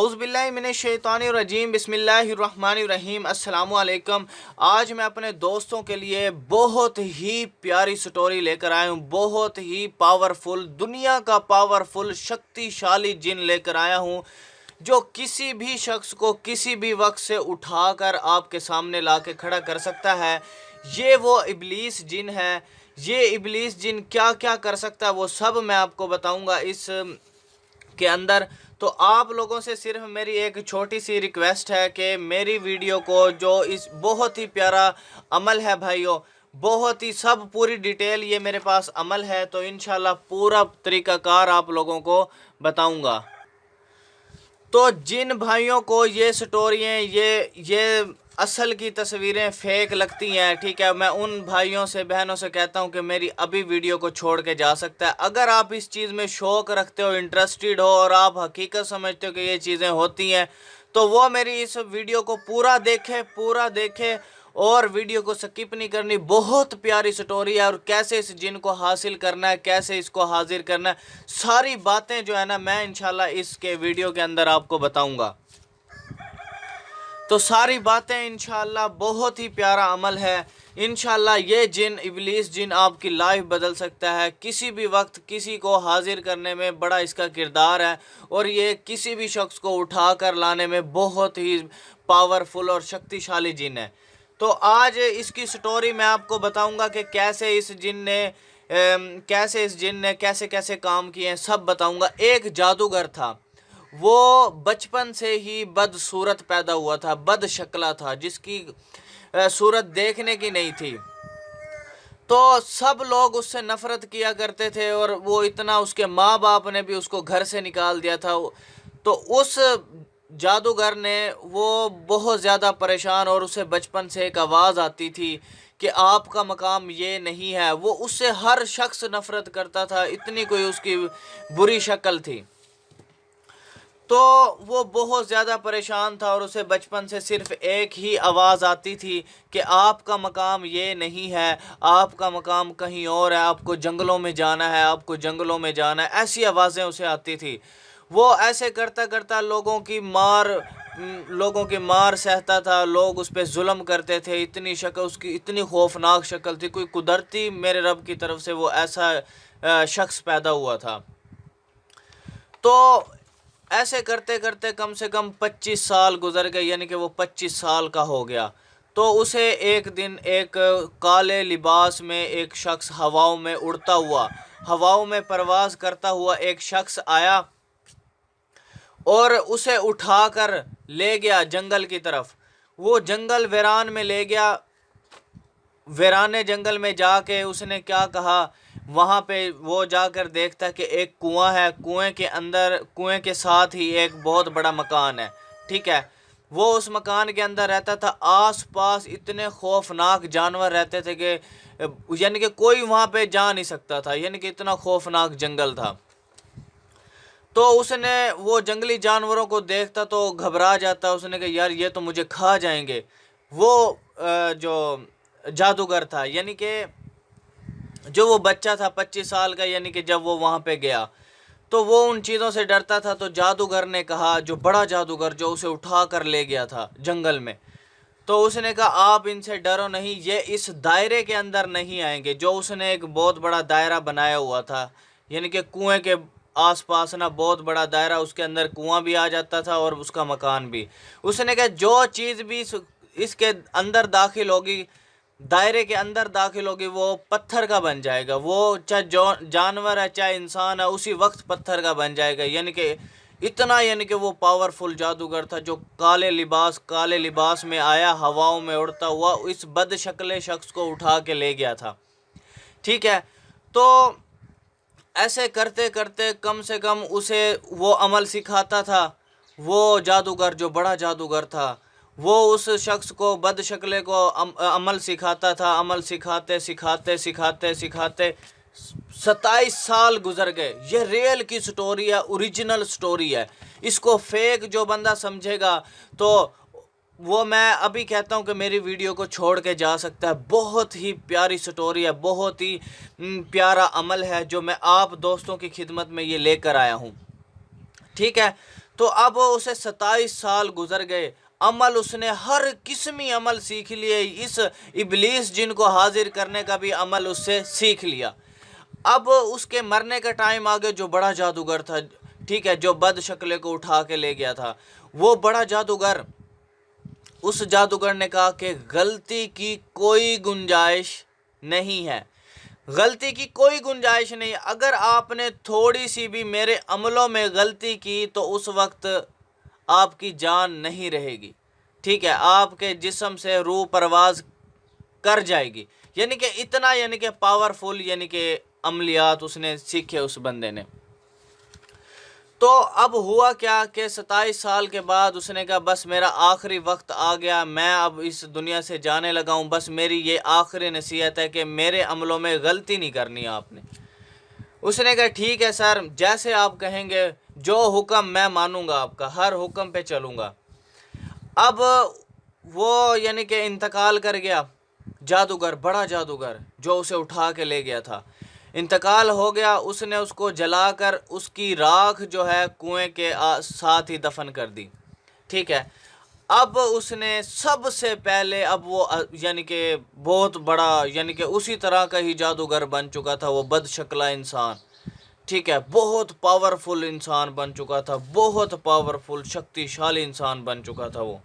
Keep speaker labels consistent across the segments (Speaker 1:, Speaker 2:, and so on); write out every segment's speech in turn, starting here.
Speaker 1: औज़ु बिल्लाहि मिनश शैतानिर रजीम बिस्मिल्लाहिर रहमानिर रहीम। अस्सलामु अलैकुम। आज मैं अपने दोस्तों के लिए बहुत ही प्यारी स्टोरी लेकर आया हूँ। बहुत ही पावरफुल, दुनिया का पावरफुल शक्तिशाली जिन लेकर आया हूँ, जो किसी भी शख्स को किसी भी वक्त से उठाकर आपके सामने ला के खड़ा कर सकता है। ये वो इब्लीस जिन है। ये इब्लीस जिन क्या क्या कर सकता है वो सब मैं आपको बताऊंगा इस के अंदर। तो आप लोगों से सिर्फ मेरी एक छोटी सी रिक्वेस्ट है कि मेरी वीडियो को, जो इस बहुत ही प्यारा अमल है भाइयों, बहुत ही सब पूरी डिटेल ये मेरे पास अमल है, तो इंशाल्लाह पूरा तरीक़ाकार आप लोगों को बताऊंगा। तो जिन भाइयों को ये स्टोरियाँ, ये असल की तस्वीरें फेक लगती हैं, ठीक है, मैं उन भाइयों से बहनों से कहता हूं कि मेरी अभी वीडियो को छोड़ के जा सकता है। अगर आप इस चीज़ में शौक़ रखते हो, इंटरेस्टेड हो और आप हकीकत समझते हो कि ये चीज़ें होती हैं, तो वो मेरी इस वीडियो को पूरा देखे और वीडियो को स्किप नहीं करनी। बहुत प्यारी स्टोरी है और कैसे इस जिन को हासिल करना है, कैसे इसको हाजिर करना है, सारी बातें जो है ना मैं इंशाल्लाह इसके वीडियो के अंदर आपको बताऊंगा। तो सारी बातें इंशाल्लाह, बहुत ही प्यारा अमल है। इंशाल्लाह ये जिन, इब्लीस जिन आपकी लाइफ बदल सकता है। किसी भी वक्त किसी को हाजिर करने में बड़ा इसका किरदार है और ये किसी भी शख्स को उठा कर लाने में बहुत ही पावरफुल और शक्तिशाली जिन है। तो आज इसकी स्टोरी मैं आपको बताऊंगा कि कैसे इस जिन ने कैसे कैसे काम किए हैं, सब बताऊंगा। एक जादूगर था, वो बचपन से ही बदसूरत पैदा हुआ था, बदशक्ला था, जिसकी सूरत देखने की नहीं थी। तो सब लोग उससे नफ़रत किया करते थे और वो इतना, उसके माँ बाप ने भी उसको घर से निकाल दिया था। तो उस जादूगर ने, वो बहुत ज़्यादा परेशान, और उसे बचपन से एक आवाज़ आती थी कि आपका मकाम ये नहीं है। वो उससे हर शख्स नफ़रत करता था, इतनी कोई उसकी बुरी शक्ल थी। तो वो बहुत ज़्यादा परेशान था और उसे बचपन से सिर्फ़ एक ही आवाज़ आती थी कि आपका मकाम ये नहीं है, आपका मकाम कहीं और है, आपको जंगलों में जाना है, आपको जंगलों में जाना है। ऐसी आवाज़ें उसे आती थी। वो ऐसे करता करता लोगों की मार सहता था। लोग उस पर जुल्म करते थे। इतनी शक्ल उसकी, इतनी खौफनाक शक्ल थी, कोई कुदरती मेरे रब की तरफ से वो ऐसा शख्स पैदा हुआ था। तो ऐसे करते करते कम से कम 25 साल गुजर गए, यानी कि वो 25 साल का हो गया। तो उसे एक दिन एक काले लिबास में एक शख्स हवाओं में उड़ता हुआ, हवाओं में परवाज़ करता हुआ एक शख्स आया और उसे उठाकर ले गया जंगल की तरफ। वो जंगल वीरान में ले गया। वीराने जंगल में जाके उसने क्या कहा, वहाँ पे वो जाकर देखता कि एक कुआं है, कुएं के अंदर, कुएं के साथ ही एक बहुत बड़ा मकान है, ठीक है। वो उस मकान के अंदर रहता था। आस पास इतने खौफनाक जानवर रहते थे कि यानी कि कोई वहाँ पे जा नहीं सकता था, यानी कि इतना खौफनाक जंगल था। तो उसने वो जंगली जानवरों को देखता तो घबरा जाता। उसने कहा यार ये तो मुझे खा जाएंगे। वो जो जादूगर था, यानी कि जो वो बच्चा था 25 साल का, यानी कि जब वो वहाँ पे गया तो वो उन चीज़ों से डरता था। तो जादूगर ने कहा, जो बड़ा जादूगर जो उसे उठा कर ले गया था जंगल में, तो उसने कहा आप इनसे डरो नहीं, ये इस दायरे के अंदर नहीं आएंगे। जो उसने एक बहुत बड़ा दायरा बनाया हुआ था, यानी कि कुएं के आसपास ना बहुत बड़ा दायरा, उसके अंदर कुआं भी आ जाता था और उसका मकान भी। उसने कहा जो चीज़ भी इसके अंदर दाखिल होगी, दायरे के अंदर दाखिल होगी, वो पत्थर का बन जाएगा। वो चाहे जानवर है चाहे इंसान है, उसी वक्त पत्थर का बन जाएगा। यानी कि इतना, यानी कि वो पावरफुल जादूगर था जो काले लिबास में आया, हवाओं में उड़ता हुआ, इस बदशक्ले शख्स को उठा के ले गया था, ठीक है। तो ऐसे करते करते कम से कम उसे वो अमल सिखाता था। वो जादूगर, जो बड़ा जादूगर था, वो उस शख्स को, बदशक्ले को अमल सिखाता था। अमल सिखाते सिखाते सिखाते सिखाते 27 साल गुजर गए। ये रियल की स्टोरी है, ओरिजिनल स्टोरी है। इसको फेक जो बंदा समझेगा तो वो, मैं अभी कहता हूँ कि मेरी वीडियो को छोड़ के जा सकता है। बहुत ही प्यारी स्टोरी है, बहुत ही प्यारा अमल है जो मैं आप दोस्तों की खिदमत में ये लेकर आया हूँ, ठीक है। تو اب اسے 27 سال گزر گئے، عمل اس نے ہر قسمی عمل سیکھ لیے، اس ابلیس جن کو حاضر کرنے کا بھی عمل اس سے سیکھ لیا۔ اب اس کے مرنے کا ٹائم آگے، جو بڑا جادوگر تھا، ٹھیک ہے، جو بد شکلے کو اٹھا کے لے گیا تھا، وہ بڑا جادوگر، اس جادوگر نے کہا کہ غلطی کی کوئی گنجائش نہیں ہے، غلطی کی کوئی گنجائش نہیں، اگر آپ نے تھوڑی سی بھی میرے عملوں میں غلطی کی تو اس وقت آپ کی جان نہیں رہے گی، ٹھیک ہے، آپ کے جسم سے روح پرواز کر جائے گی۔ یعنی کہ اتنا، یعنی کہ پاورفل، یعنی کہ عملیات اس نے سیکھے اس بندے نے۔ تو اب ہوا کیا کہ 27 سال کے بعد اس نے کہا بس میرا آخری وقت آ گیا، میں اب اس دنیا سے جانے لگا ہوں، بس میری یہ آخری نصیحت ہے کہ میرے عملوں میں غلطی نہیں کرنی آپ نے۔ اس نے کہا ٹھیک ہے سر، جیسے آپ کہیں گے، جو حکم میں مانوں گا، آپ کا ہر حکم پہ چلوں گا۔ اب وہ یعنی کہ انتقال کر گیا، جادوگر، بڑا جادوگر جو اسے اٹھا کے لے گیا تھا، انتقال ہو گیا۔ اس نے اس کو جلا کر اس کی راکھ جو ہے کنویں کے ساتھ ہی دفن کر دی، ٹھیک ہے۔ اب اس نے سب سے پہلے، اب وہ یعنی کہ بہت بڑا، یعنی کہ اسی طرح کا ہی جادوگر بن چکا تھا، وہ بد شکلہ انسان، ٹھیک ہے، بہت پاورفل انسان بن چکا تھا، بہت پاورفل شکتی شالی انسان بن چکا تھا وہ۔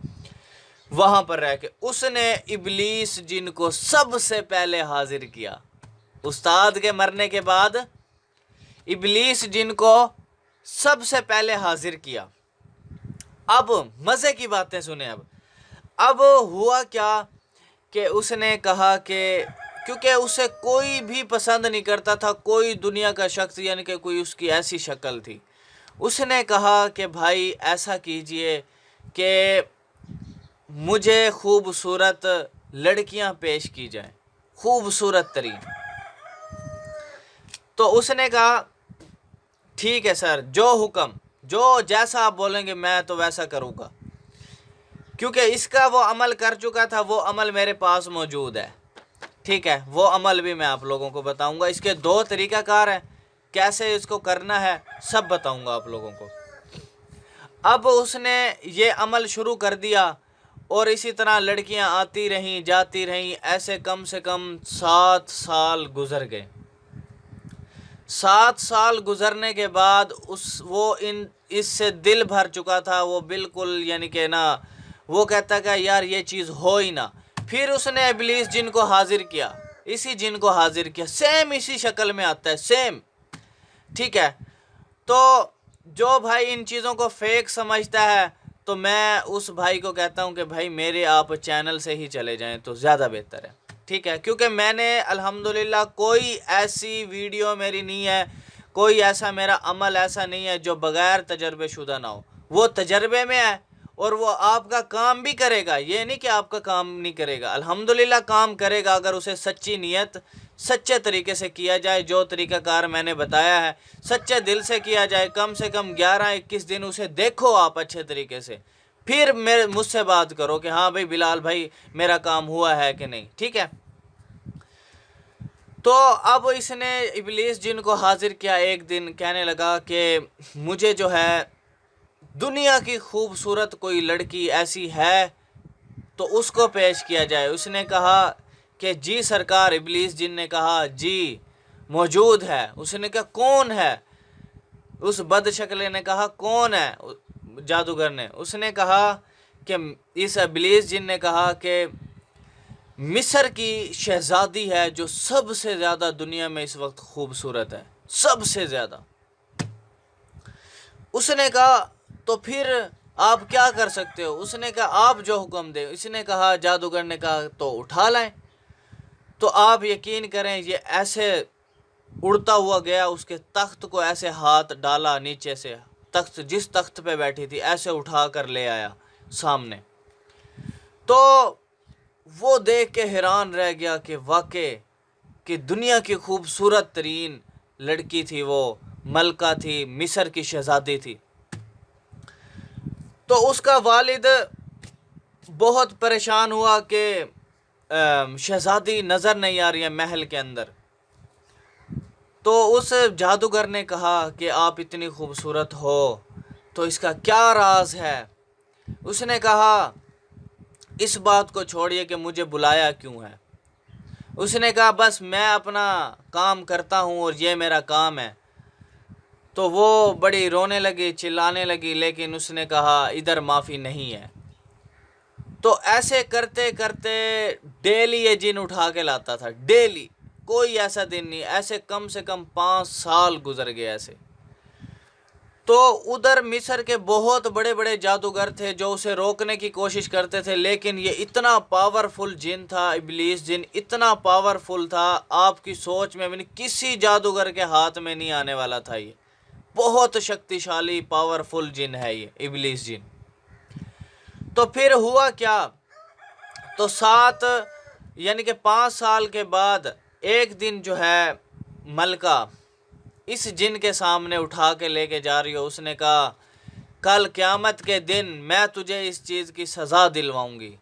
Speaker 1: وہاں پر رہ کے اس نے ابلیس جن کو سب سے پہلے حاضر کیا، استاد کے مرنے کے بعد ابلیس جن کو سب سے پہلے حاضر کیا۔ اب مزے کی باتیں سنیں۔ اب ہوا کیا کہ اس نے کہا کہ کیونکہ اسے کوئی بھی پسند نہیں کرتا تھا، کوئی دنیا کا شخص، یعنی کہ کوئی اس کی ایسی شکل تھی، اس نے کہا کہ بھائی ایسا کیجئے کہ مجھے خوبصورت لڑکیاں پیش کی جائیں، خوبصورت ترین۔ تو اس نے کہا ٹھیک ہے سر، جو حکم، جو جیسا آپ بولیں گے میں تو ویسا کروں گا، کیونکہ اس کا وہ عمل کر چکا تھا، وہ عمل میرے پاس موجود ہے، ٹھیک ہے، وہ عمل بھی میں آپ لوگوں کو بتاؤں گا۔ اس کے 2 طریقہ کار ہیں، کیسے اس کو کرنا ہے سب بتاؤں گا آپ لوگوں کو۔ اب اس نے یہ عمل شروع کر دیا، اور اسی طرح لڑکیاں آتی رہیں جاتی رہیں، ایسے کم سے کم 7 سال گزر گئے۔ 7 سال گزرنے کے بعد اس سے دل بھر چکا تھا، وہ بالکل یعنی کہ نا، وہ کہتا کہ یار یہ چیز ہو ہی نہ۔ پھر اس نے ابلیس جن کو حاضر کیا، اسی جن کو حاضر کیا، سیم اسی شکل میں آتا ہے، سیم، ٹھیک ہے۔ تو جو بھائی ان چیزوں کو فیک سمجھتا ہے، تو میں اس بھائی کو کہتا ہوں کہ بھائی میرے آپ چینل سے ہی چلے جائیں تو زیادہ بہتر ہے، ٹھیک ہے، کیونکہ میں نے الحمدللہ کوئی ایسی ویڈیو میری نہیں ہے، کوئی ایسا میرا عمل ایسا نہیں ہے جو بغیر تجربے شدہ نہ ہو، وہ تجربے میں ہے، اور وہ آپ کا کام بھی کرے گا، یہ نہیں کہ آپ کا کام نہیں کرے گا، الحمدللہ کام کرے گا، اگر اسے سچی نیت، سچے طریقے سے کیا جائے، جو طریقہ کار میں نے بتایا ہے، سچے دل سے کیا جائے، کم سے کم 11-21 دن اسے دیکھو آپ اچھے طریقے سے، پھر مجھ سے بات کرو کہ ہاں بھائی بلال بھائی میرا کام ہوا ہے کہ نہیں، ٹھیک ہے۔ تو اب اس نے ابلیس جن کو حاضر کیا، ایک دن کہنے لگا کہ مجھے جو ہے دنیا کی خوبصورت کوئی لڑکی ایسی ہے تو اس کو پیش کیا جائے۔ اس نے کہا کہ جی سرکار، ابلیس جن نے کہا جی موجود ہے۔ اس نے کہا کون ہے؟ اس بد شکلے نے کہا کون ہے؟ جادوگر نے، اس نے کہا کہ اس ابلیس جن نے کہا کہ مصر کی شہزادی ہے جو سب سے زیادہ دنیا میں اس وقت خوبصورت ہے، سب سے زیادہ۔ اس نے کہا تو پھر آپ کیا کر سکتے ہو؟ اس نے کہا آپ جو حکم دیں۔ اس نے کہا، جادوگر نے کہا تو اٹھا لائیں۔ تو آپ یقین کریں یہ ایسے اڑتا ہوا گیا، اس کے تخت کو ایسے ہاتھ ڈالا نیچے سے، تخت جس تخت پہ بیٹھی تھی ایسے اٹھا کر لے آیا سامنے۔ تو وہ دیکھ کے حیران رہ گیا کہ واقعی کہ دنیا کی خوبصورت ترین لڑکی تھی، وہ ملکہ تھی، مصر کی شہزادی تھی۔ تو اس کا والد بہت پریشان ہوا کہ شہزادی نظر نہیں آ رہی ہے محل کے اندر۔ تو اس جادوگر نے کہا کہ آپ اتنی خوبصورت ہو तो इसका क्या राज है? उसने कहा इस बात को छोड़िए कि मुझे बुलाया क्यों है। उसने कहा बस मैं अपना काम करता हूँ और ये मेरा काम है। तो वो बड़ी रोने लगी, चिल्लाने लगी, लेकिन उसने कहा इधर माफ़ी नहीं है। तो ऐसे करते करते डेली ये जिन उठा के लाता था, डेली, कोई ऐसा दिन नहीं, ऐसे कम से कम 5 साल गुजर गए ऐसे। तो उधर मिस्र के बहुत बड़े बड़े जादूगर थे जो उसे रोकने की कोशिश करते थे, लेकिन ये इतना पावरफुल जिन था, इब्लीस जिन इतना पावरफुल था, आपकी सोच में भी नहीं, किसी जादूगर के हाथ में नहीं आने वाला था। ये बहुत शक्तिशाली पावरफुल जिन है ये इब्लीस जिन। तो फिर हुआ क्या, तो 5 साल के बाद एक दिन जो है मलका इस जिन के सामने उठा के लेके जा रही हो। उसने कहा कल क़यामत के दिन मैं तुझे इस चीज़ की सज़ा दिलवाऊंगी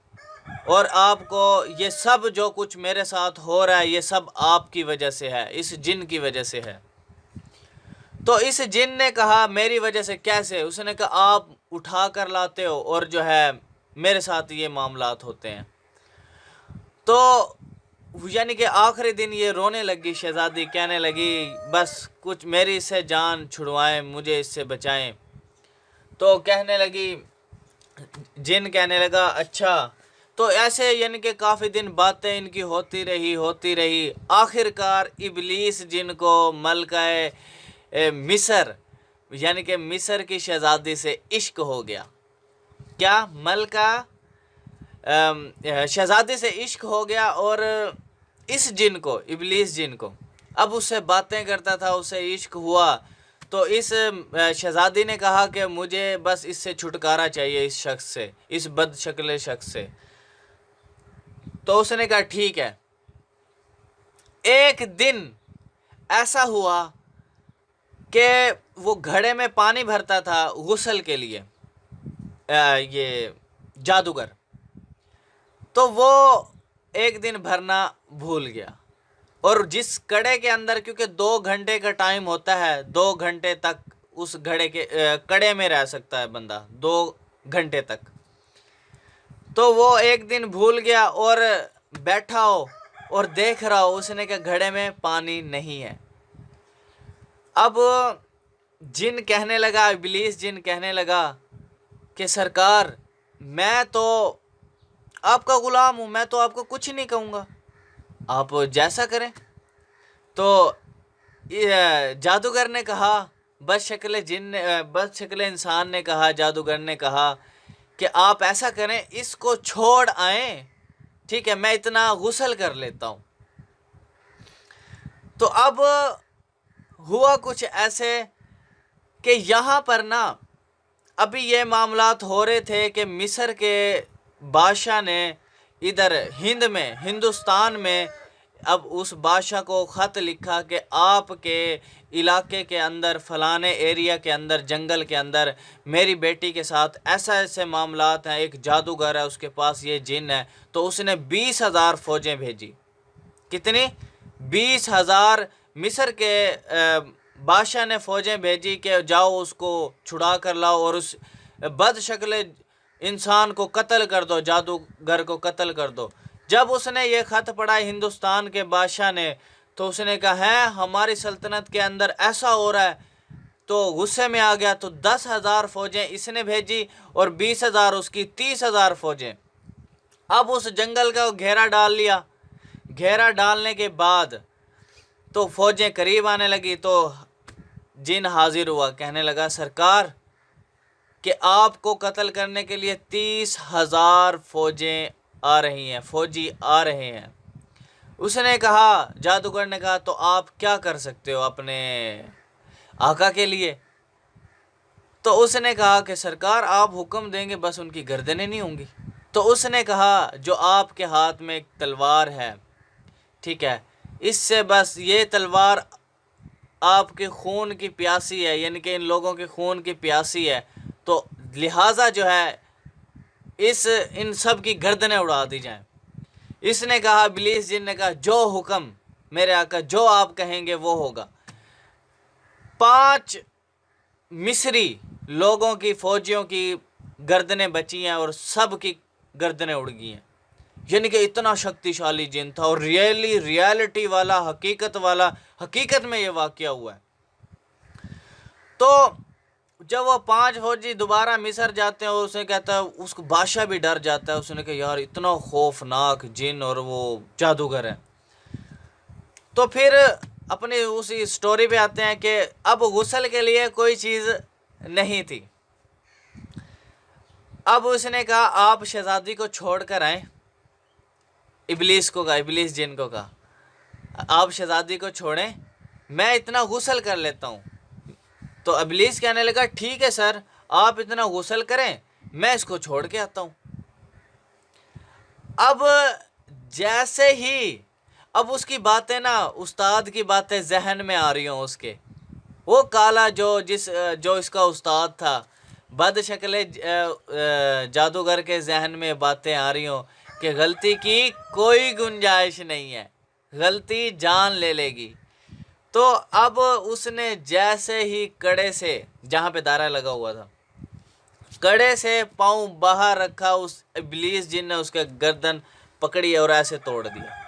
Speaker 1: और आपको ये सब जो कुछ मेरे साथ हो रहा है ये सब आपकी वजह से है, इस जिन की वजह से है। तो इस जिन ने कहा मेरी वजह से कैसे? उसने कहा आप उठा कर लाते हो और जो है मेरे साथ ये मामलात होते हैं। तो यानी कि आखिरी दिन ये रोने लगी शहज़ादी, कहने लगी बस कुछ मेरी इससे जान छुड़वाएं, मुझे इससे बचाएं। तो कहने लगी, जिन कहने लगा अच्छा। तो ऐसे यानी कि काफ़ी दिन बातें इनकी होती रही। आखिरकार इब्लीस जिन को मलका मिस्र यानी कि मिस्र की शहज़ादी से इश्क हो गया। क्या? मलका शहज़ादी से इश्क हो गया। और इस जिन को, इब्लीस जिन को, अब उससे बातें करता था, उससे इश्क हुआ। तो इस शहज़ादी ने कहा कि मुझे बस इससे छुटकारा चाहिए, इस शख्स से, इस बदशक्ल शख्स से। तो उसने कहा ठीक है। एक दिन ऐसा हुआ कि वो घड़े में पानी भरता था गुस्ल के लिए, ये जादूगर। तो वो एक दिन भरना भूल गया और जिस कड़े के अंदर, क्योंकि 2 घंटे का टाइम होता है, 2 घंटे तक उस घड़े के कड़े में रह सकता है बंदा, 2 घंटे तक। तो वो एक दिन भूल गया और बैठा हो और देख रहा हो, उसने कहा घड़े में पानी नहीं है। अब जिन कहने लगा, इब्लीस जिन कहने लगा कि सरकार मैं तो आपका गुलाम हूँ, मैं तो आपको कुछ नहीं कहूँगा, आप जैसा करें। तो जादूगर ने कहा, बदशक्ल इंसान ने कहा, जादूगर ने कहा कि आप ऐसा करें, इसको छोड़ आएं, ठीक है, मैं इतना गुस्ल कर लेता हूँ। तो अब हुआ कुछ ऐसे कि यहाँ पर ना अभी ये मामलात हो रहे थे कि मिस्र के बादशाह ने इधर हिंदुस्तान में अब उस बादशाह को ख़त लिखा कि आपके इलाके के अंदर, फ़लाने एरिया के अंदर, जंगल के अंदर मेरी बेटी के साथ ऐसे मामलात हैं, एक जादूगर है, उसके पास ये जिन है। तो उसने 20,000 फ़ौजें भेजी। कितनी? 20,000 मिस्र के बादशाह ने फ़ौजें भेजी कि जाओ उसको छुड़ा कर लाओ और उस बदशक्ल इंसान को कत्ल कर दो, जादूगर को कत्ल कर दो। जब उसने ये ख़त पढ़ा हिंदुस्तान के बादशाह ने, तो उसने कहा है हमारी सल्तनत के अंदर ऐसा हो रहा है। तो गुस्से में आ गया। तो 10,000 फ़ौजें इसने भेजी और 20,000 उसकी, 30,000 फ़ौजें। अब उस जंगल का घेरा डाल लिया। घेरा डालने के बाद तो फ़ौजें करीब आने लगी। तो जिन हाजिर हुआ, कहने लगा सरकार कि आपको कत्ल करने के लिए 30,000 फ़ौजें आ रही हैं, फ़ौजी आ रहे हैं। उसने कहा, जादूगर ने कहा तो आप क्या कर सकते हो अपने आका के लिए? तो उसने कहा कि सरकार आप हुक्म देंगे, बस उनकी गर्दनें नहीं होंगी। तो उसने कहा जो आपके हाथ में एक तलवार है, ठीक है, इससे बस ये तलवार आपके खून की प्यासी है, यानी कि इन लोगों के खून की प्यासी है, तो लिहाजा जो है इन सब की गर्दनें उड़ा दी जाएं। इसने कहा, इब्लीस जिन ने कहा जो हुक्म मेरे आका, जो आप कहेंगे वो होगा। 5 मिस्री लोगों की, फौजियों की गर्दनें बची हैं और सब की गर्दनें उड़ गई हैं। यानी कि इतना शक्तिशाली जिन था और रियलिटी वाला, हकीकत में ये वाकया हुआ है। तो जब वो 5 फौजी दोबारा मिस्र जाते हैं और उसने कहता है, उसको बादशाह भी डर जाता है, उसने कहा यार इतना खौफनाक जिन और वो जादूगर है। तो फिर अपनी उसी स्टोरी पे आते हैं कि अब गुस्ल के लिए कोई चीज़ नहीं थी। अब उसने कहा आप शहजादी को छोड़ कर आए। इबलीस को कहा, इबलीस जिन को कहा आप शहजादी को छोड़ें, मैं इतना गुस्ल कर लेता हूँ। तो इबलीस कहने लगा ठीक है सर, आप इतना गुस्ल करें, मैं इसको छोड़ के आता हूँ। अब जैसे ही अब उसकी बातें ना, उस्ताद की बातें जहन में आ रही हों उसके, वो काला जो इसका उस्ताद था, बदशक्ल जादूगर के जहन में बातें आ रही हों कि गलती की कोई गुंजाइश नहीं है, गलती जान ले लेगी। तो अब उसने जैसे ही कड़े से, जहाँ पे दारा लगा हुआ था, कड़े से पाँव बाहर रखा, उस इब्लीस जिन ने उसके गर्दन पकड़ी और ऐसे तोड़ दिया।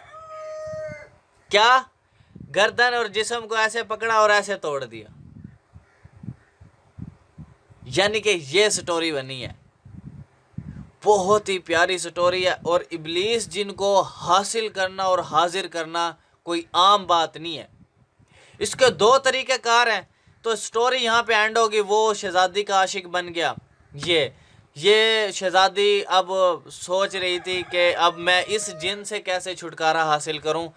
Speaker 1: क्या? गर्दन और जिस्म को ऐसे पकड़ा और ऐसे तोड़ दिया। यानी कि ये स्टोरी बनी है, बहुत ही प्यारी स्टोरी है। और इब्लीस जिनको हासिल करना और हाजिर करना कोई आम बात नहीं है। इसके 2 तरीक़ेकार हैं। तो स्टोरी यहाँ पे एंड होगी, वो शहजादी का आशिक बन गया। ये शहजादी अब सोच रही थी कि अब मैं इस जिन से कैसे छुटकारा हासिल करूं।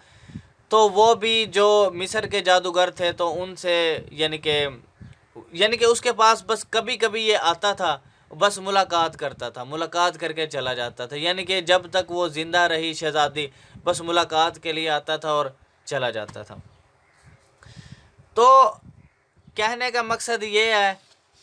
Speaker 1: तो वो भी जो मिस्र के जादूगर थे, तो उनसे यानी कि उसके पास बस कभी कभी ये आता था, बस मुलाकात करता था, मुलाकात करके चला जाता था। यानी कि जब तक वो ज़िंदा रही शहजादी, बस मुलाकात के लिए आता था और चला जाता था। तो कहने का मकसद ये है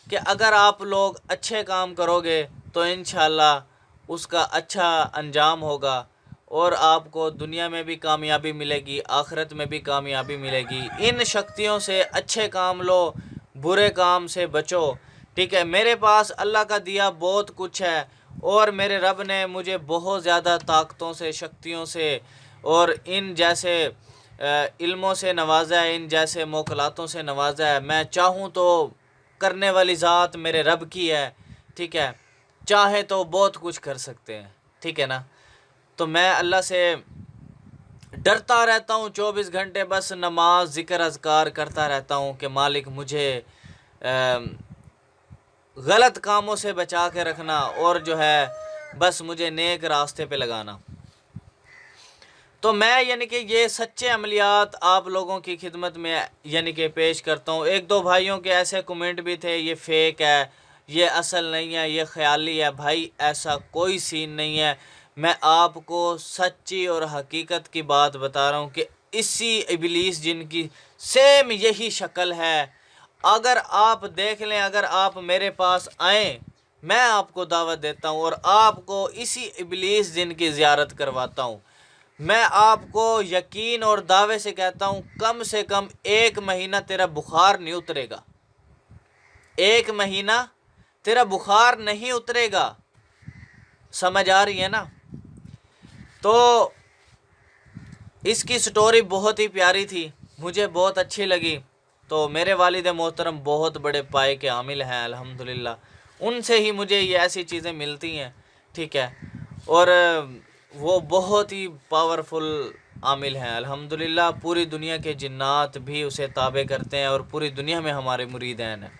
Speaker 1: कि अगर आप लोग अच्छे काम करोगे तो इंशाअल्लाह उसका अच्छा अंजाम होगा और आपको दुनिया में भी कामयाबी मिलेगी, आखिरत में भी कामयाबी मिलेगी। इन शक्तियों से अच्छे काम लो, बुरे काम से बचो। ठीक है, मेरे पास अल्लाह का दिया बहुत कुछ है और मेरे रब ने मुझे बहुत ज़्यादा ताकतों से, शक्तियों से और इन जैसे इल्मों से नवाजा है, इन जैसे मोकलातों से नवाजा है। मैं चाहूँ तो करने वाली ज़ात मेरे रब की है। ठीक है, चाहे तो बहुत कुछ कर सकते हैं। ठीक है ना। तो मैं अल्लाह से डरता रहता हूँ 24 घंटे, बस नमाज, ज़िक्र, अज़कार करता रहता हूँ कि मालिक मुझे गलत कामों से बचा के रखना और जो है बस मुझे नेक रास्ते पे लगाना। तो मैं यानी कि ये सच्चे अमलियात आप लोगों की खिदमत में यानी कि पेश करता हूँ। 1-2 भाइयों के ऐसे कमेंट भी थे, ये फेक है, ये असल नहीं है, ये ख्याली है। भाई ऐसा कोई सीन नहीं है। मैं आपको सच्ची और हकीकत की बात बता रहा हूँ कि इसी इब्लीस जिनकी सेम यही शक्ल है। अगर आप देख लें, अगर आप मेरे पास आएँ, मैं आपको दावत देता हूँ और आपको इसी इब्लीस जिन की ज़ियारत करवाता हूँ। मैं आपको यकीन और दावे से कहता हूँ कम से कम 1 महीना तेरा बुखार नहीं उतरेगा। 1 महीना तेरा बुखार नहीं उतरेगा। समझ आ रही है ना। तो इसकी स्टोरी बहुत ही प्यारी थी, मुझे बहुत अच्छी लगी। तो मेरे वालिद मोहतरम बहुत बड़े पाए के आमिल हैं अल्हम्दुलिल्लाह, उनसे ही मुझे ये ऐसी चीज़ें मिलती हैं। ठीक है, और वो बहुत ही पावरफुल आमिल हैं अल्हम्दुलिल्लाह। पूरी दुनिया के जिन्नात भी उसे ताबे करते हैं और पूरी दुनिया में हमारे मुरीदैन हैं।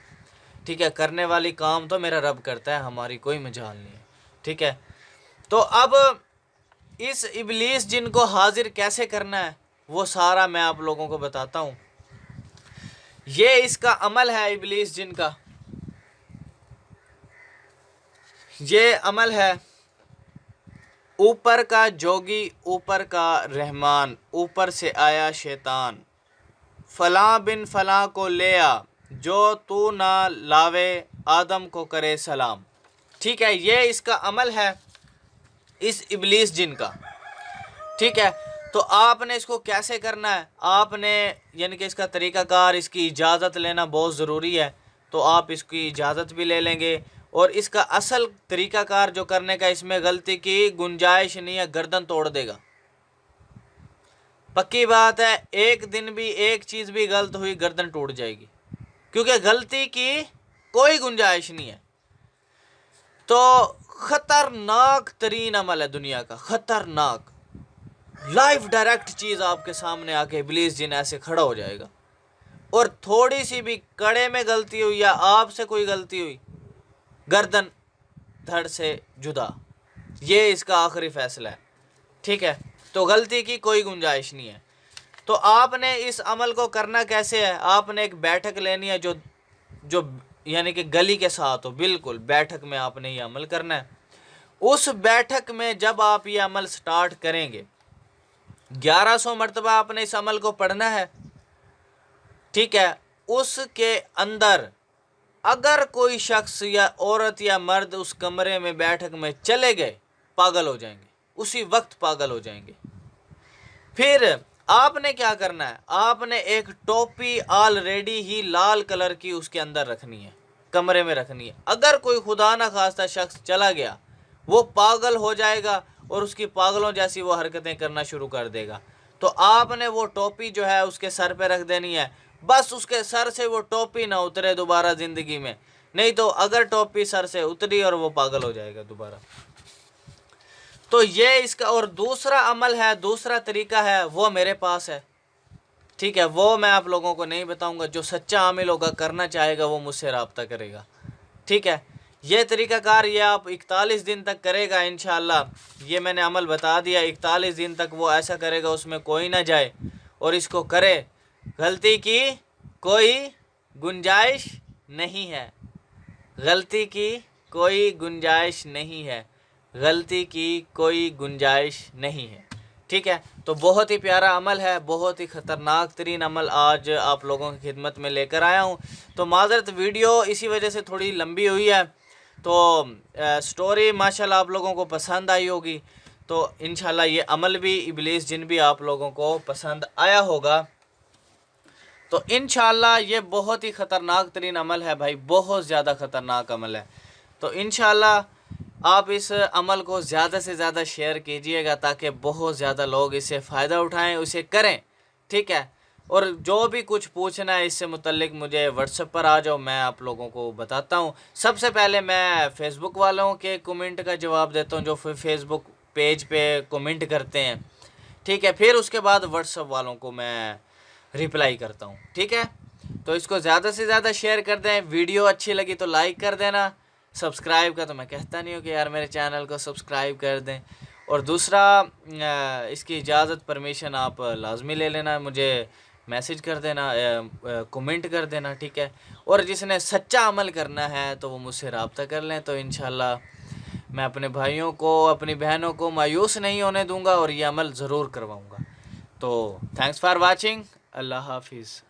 Speaker 1: ठीक है, करने वाली काम तो मेरा रब करता है, हमारी कोई मजाल नहीं है। ठीक है, तो अब इस इब्लीस जिन को हाजिर कैसे करना है वो सारा मैं आप लोगों को बताता हूँ। ये इसका अमल है इब्लीस जिन का। ये अमल है, ऊपर का जोगी, ऊपर का रहमान, ऊपर से आया शैतान, फलां बिन फलां को ले आ, जो तू ना लावे आदम को करे सलाम। ठीक है, ये इसका अमल है इस इब्लीस जिन का। ठीक है, तो आपने इसको कैसे करना है, आपने यानी कि इसका तरीक़ाकार, इसकी इजाज़त लेना बहुत ज़रूरी है। تو آپ اس کی اجازت بھی لے لیں گے، اور اس کا اصل طریقہ کار جو کرنے کا اس میں غلطی کی گنجائش نہیں ہے، گردن توڑ دے گا۔ پکی بات ہے، ایک دن بھی ایک چیز بھی غلط ہوئی گردن ٹوٹ جائے گی، کیونکہ غلطی کی کوئی گنجائش نہیں ہے۔ تو خطرناک ترین عمل ہے دنیا کا، خطرناک، لائف ڈائریکٹ چیز آپ کے سامنے آ کے ابلیس جن ایسے کھڑا ہو جائے گا، اور تھوڑی سی بھی کڑے میں غلطی ہوئی یا آپ سے کوئی غلطی ہوئی، گردن دھڑ سے جدا، یہ اس کا آخری فیصلہ ہے، ٹھیک ہے؟ تو غلطی کی کوئی گنجائش نہیں ہے۔ تو آپ نے اس عمل کو کرنا کیسے ہے؟ آپ نے ایک بیٹھک لینی ہے جو یعنی کہ گلی کے ساتھ ہو، بالکل بیٹھک میں آپ نے یہ عمل کرنا ہے۔ اس بیٹھک میں جب آپ یہ عمل سٹارٹ کریں گے، 1100 مرتبہ آپ نے اس عمل کو پڑھنا ہے، ٹھیک ہے؟ اس کے اندر اگر کوئی شخص یا عورت یا مرد اس کمرے میں بیٹھک میں چلے گئے، پاگل ہو جائیں گے، اسی وقت پاگل ہو جائیں گے۔ پھر آپ نے کیا کرنا ہے؟ آپ نے ایک ٹوپی آلریڈی ہی لال کلر کی اس کے اندر رکھنی ہے، کمرے میں رکھنی ہے۔ اگر کوئی خدا نہ خواستہ شخص چلا گیا، وہ پاگل ہو جائے گا اور اس کی پاگلوں جیسی وہ حرکتیں کرنا شروع کر دے گا، تو آپ نے وہ ٹوپی جو ہے اس کے سر پہ رکھ دینی ہے، بس اس کے سر سے وہ ٹوپی نہ اترے دوبارہ زندگی میں، نہیں تو اگر ٹوپی سر سے اتری اور وہ پاگل ہو جائے گا دوبارہ۔ تو یہ اس کا، اور دوسرا عمل ہے، دوسرا طریقہ ہے، وہ میرے پاس ہے، ٹھیک ہے؟ وہ میں آپ لوگوں کو نہیں بتاؤں گا، جو سچا عامل ہوگا کرنا چاہے گا وہ مجھ سے رابطہ کرے گا، ٹھیک ہے؟ یہ طریقہ کار یہ آپ 41 دن تک کرے گا انشاءاللہ، یہ میں نے عمل بتا دیا، 41 دن تک وہ ایسا کرے گا اس میں کوئی نہ جائے، اور اس کو کرے، غلطی کی کوئی گنجائش نہیں ہے، غلطی کی کوئی گنجائش نہیں ہے، غلطی کی کوئی گنجائش نہیں ہے، ٹھیک ہے؟ تو بہت ہی پیارا عمل ہے، بہت ہی خطرناک ترین عمل آج آپ لوگوں کی خدمت میں لے کر آیا ہوں۔ تو معذرت، ویڈیو اسی وجہ سے تھوڑی لمبی ہوئی ہے، تو سٹوری ماشاءاللہ آپ لوگوں کو پسند آئی ہوگی، تو انشاءاللہ یہ عمل بھی ابلیس جن بھی آپ لوگوں کو پسند آیا ہوگا۔ تو انشاءاللہ یہ بہت ہی خطرناک ترین عمل ہے بھائی، بہت زیادہ خطرناک عمل ہے۔ تو انشاءاللہ آپ اس عمل کو زیادہ سے زیادہ شیئر کیجئے گا تاکہ بہت زیادہ لوگ اس سے فائدہ اٹھائیں، اسے کریں، ٹھیک ہے؟ اور جو بھی کچھ پوچھنا ہے اس سے متعلق مجھے واٹس ایپ پر آ جاؤ، میں آپ لوگوں کو بتاتا ہوں۔ سب سے پہلے میں فیس بک والوں کے کومنٹ کا جواب دیتا ہوں، جو فیس بک پیج پہ کومنٹ کرتے ہیں، ٹھیک ہے؟ پھر اس کے بعد واٹس ایپ والوں کو میں ریپلائی کرتا ہوں، ٹھیک ہے؟ تو اس کو زیادہ سے زیادہ شیئر کر دیں، ویڈیو اچھی لگی تو لائک کر دینا، سبسکرائب کا تو میں کہتا نہیں ہوں کہ یار میرے چینل کو سبسکرائب کر دیں، اور دوسرا اس کی اجازت پرمیشن آپ لازمی لے لینا، مجھے میسج کر دینا، کومنٹ کر دینا، ٹھیک ہے؟ اور جس نے سچا عمل کرنا ہے تو وہ مجھ سے رابطہ کر لیں، تو انشاءاللہ میں اپنے بھائیوں کو، اپنی بہنوں کو مایوس نہیں ہونے دوں گا اور یہ عمل ضرور کرواؤں گا۔ تو تھینکس فار واچنگ، اللہ حافظ۔